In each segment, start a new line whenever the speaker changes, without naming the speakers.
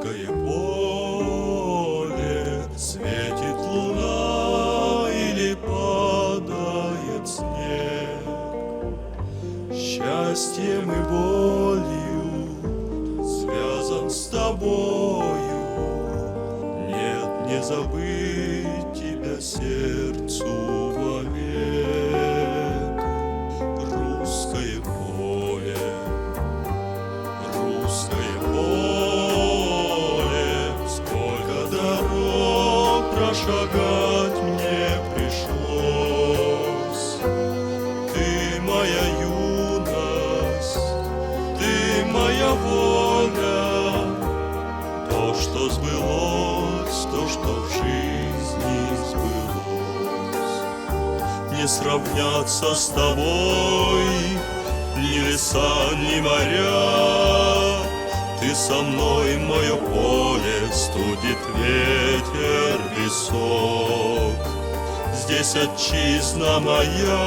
Русское поле, светит луна или падает снег. Счастьем и болью связан с тобою. Нет, не забыть тебя сердцу вовек. Русское поле, русское поле, сколько дорог прошагать мне пришлось. Ты моя юность, ты моя воля, то, что сбылось, то, что в жизни сбылось. Не сравняться с тобой ни леса, ни моря. Ты со мной, мое поле, студит ветер висок. Здесь отчизна моя,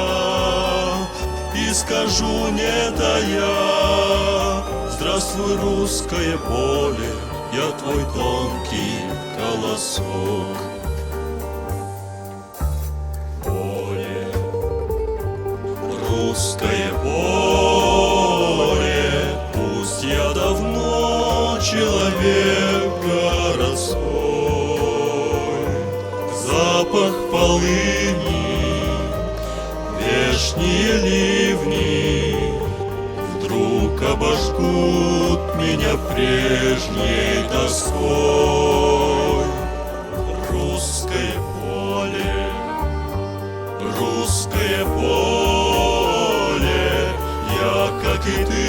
и скажу не тая: здравствуй, русское поле, я твой тонкий колосок. Поле, русское поле, пусть я давно человек городской. Запах полыни, вешние ливни вдруг обожгут меня прежней тоской. Русское поле, русское поле, я, как и ты,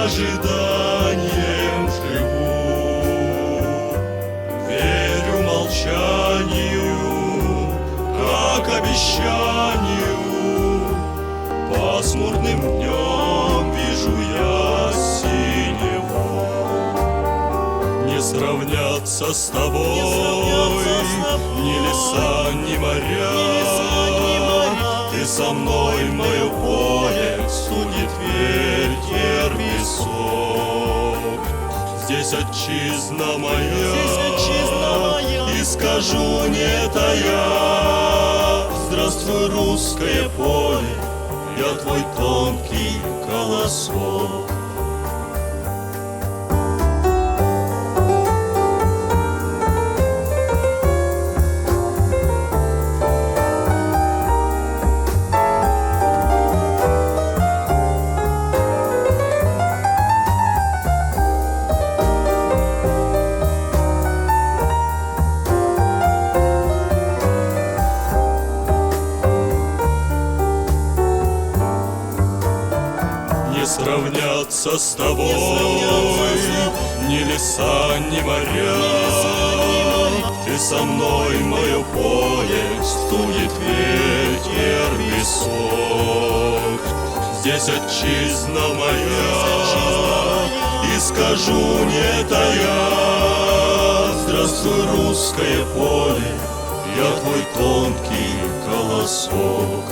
ожиданием живу. Верю молчанию, как обещанию. Пасмурным днем вижу я синеву. Не сравняться с тобой ни леса, ни моря. Ты со мной, мое поле, судит ветер песок. Здесь отчизна моя, и скажу не тая: здравствуй, русское поле, я твой тонкий колосок. Не сравняться с тобой ни леса, ни моря. Ты со мной, мое поле, студит ветер песок. Здесь отчизна моя, и скажу не тая: здравствуй, русское поле, я твой тонкий колосок.